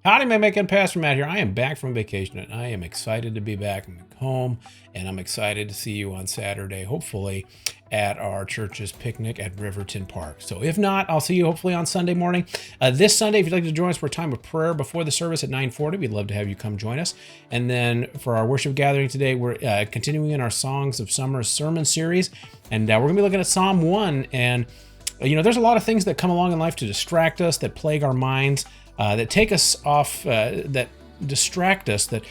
Howdy, McMicken, Pastor Matt here. I am back from vacation and I am excited to be back home, and I'm excited to see you on Saturday, hopefully at our church's picnic at Riverton Park. So if not, I'll see you hopefully on Sunday morning. This Sunday, if you'd like to join us for a time of prayer before the service at 9:40, we'd love to have you come join us. And then for our worship gathering today, we're continuing in our Songs of Summer sermon series, and we're going to be looking at Psalm 1. And there's a lot of things that come along in life to distract us, that plague our minds, that take us off, that distract us, that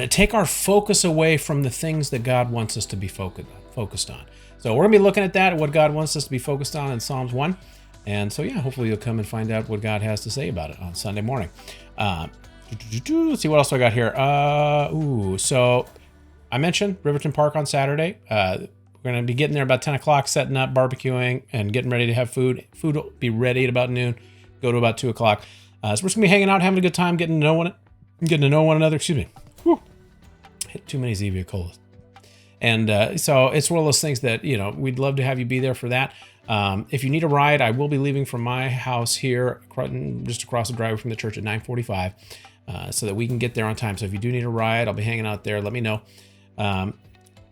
take our focus away from the things that God wants us to be focused on. So we're going to be looking at that, what God wants us to be focused on in Psalms 1. And so, hopefully you'll come and find out what God has to say about it on Sunday morning. Let's see what else I got here. So I mentioned Riverton Park on Saturday. We're going to be getting there about 10 o'clock, setting up, barbecuing, and getting ready to have food. Food will be ready at about noon, go to about 2 o'clock. So we're just going to be hanging out, having a good time, getting to know one another. Excuse me. Whew. Hit too many Zevia Colas. And so it's one of those things that, we'd love to have you be there for that. If you need a ride, I will be leaving from my house here, just across the driveway from the church at 9:45, so that we can get there on time. So if you do need a ride, I'll be hanging out there. Let me know.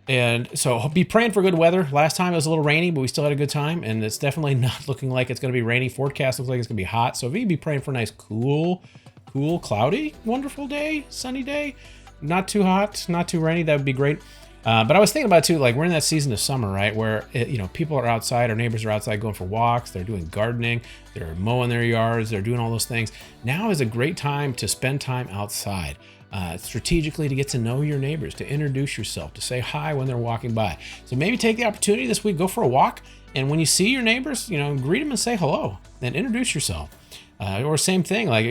And so be praying for good weather. Last time it was a little rainy, but we still had a good time. And it's definitely not looking like it's going to be rainy. Forecast looks like it's going to be hot. So if you be praying for a nice, cool, cloudy, wonderful day, sunny day, not too hot, not too rainy, that would be great. But I was thinking about too, like we're in that season of summer, right? Where, people are outside, our neighbors are outside going for walks. They're doing gardening, they're mowing their yards, they're doing all those things. Now is a great time to spend time outside. Strategically to get to know your neighbors, to introduce yourself, to say hi when they're walking by. So maybe take the opportunity this week, go for a walk, and when you see your neighbors, greet them and say hello and introduce yourself. Or same thing, like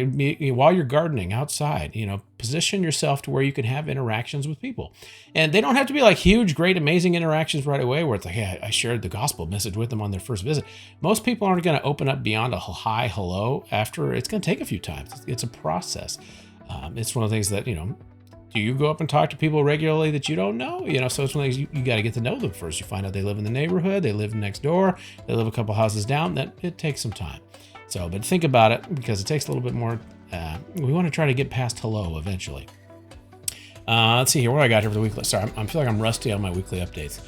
while you're gardening outside, position yourself to where you can have interactions with people. And they don't have to be like huge, great, amazing interactions right away where it's like, hey, I shared the gospel message with them on their first visit. Most people aren't going to open up beyond a hi, hello after. It's going to take a few times. It's a process. It's one of the things that, do you go up and talk to people regularly that you don't know? So it's one of the things you got to get to know them first. You find out they live in the neighborhood, they live next door, they live a couple houses down. That it takes some time. So, but think about it because it takes a little bit more. We want to try to get past hello eventually. Let's see here. What do I got here for the weekly? Sorry, I feel like I'm rusty on my weekly updates.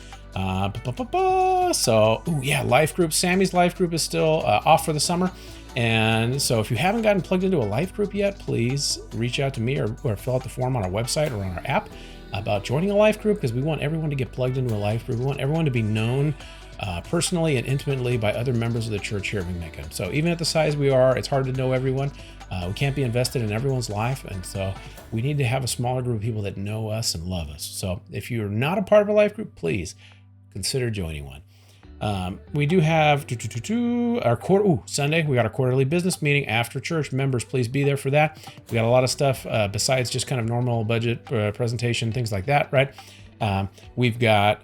So, life group. Sammy's life group is still off for the summer. And so if you haven't gotten plugged into a life group yet, please reach out to me or fill out the form on our website or on our app about joining a life group, because we want everyone to get plugged into a life group. We want everyone to be known personally and intimately by other members of the church here at McMicken. So even at the size we are, it's hard to know everyone. We can't be invested in everyone's life. And so we need to have a smaller group of people that know us and love us. So if you're not a part of a life group, please consider joining one. We do have our Sunday. We got our quarterly business meeting after church. Members, please be there for that. We got a lot of stuff besides just kind of normal budget presentation, things like that, right? We've got,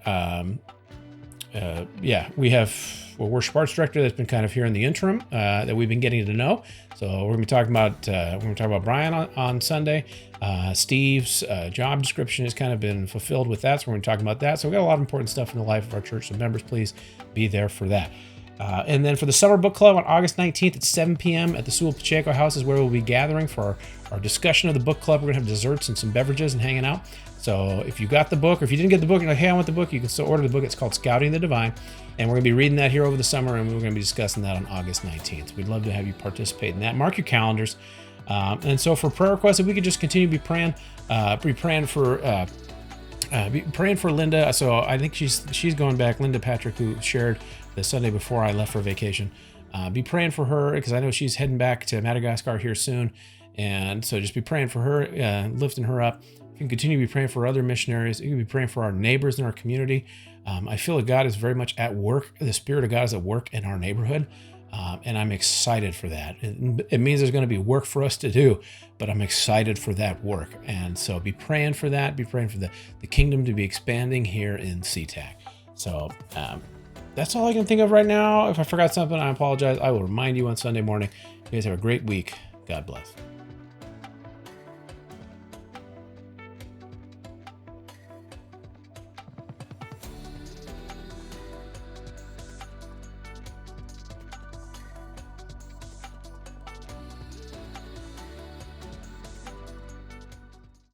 we have a worship arts director that's been kind of here in the interim that we've been getting to know. So we're going to be talking about Brian on Sunday. Steve's job description has kind of been fulfilled with that, so we're going to be talking about that. So we've got a lot of important stuff in the life of our church. So members, please be there for that. And then for the Summer Book Club on August 19th at 7 p.m. at the Sewell Pacheco House is where we'll be gathering for our discussion of the book club. We're going to have desserts and some beverages and hanging out. So if you got the book, or if you didn't get the book, you're like, hey, I want the book, you can still order the book. It's called Scouting the Divine. And we're going to be reading that here over the summer, and we're going to be discussing that on August 19th. We'd love to have you participate in that. Mark your calendars. And so for prayer requests, if we could just continue to be praying for Linda. So I think she's going back. Linda Patrick, who shared the Sunday before I left for vacation. Be praying for her because I know she's heading back to Madagascar here soon. And so just be praying for her, lifting her up. You can continue to be praying for other missionaries. You can be praying for our neighbors in our community. I feel that God is very much at work. The Spirit of God is at work in our neighborhood. And I'm excited for that. It means there's going to be work for us to do, but I'm excited for that work. And so be praying for that. Be praying for the kingdom to be expanding here in SeaTac. So that's all I can think of right now. If I forgot something, I apologize. I will remind you on Sunday morning. You guys have a great week. God bless.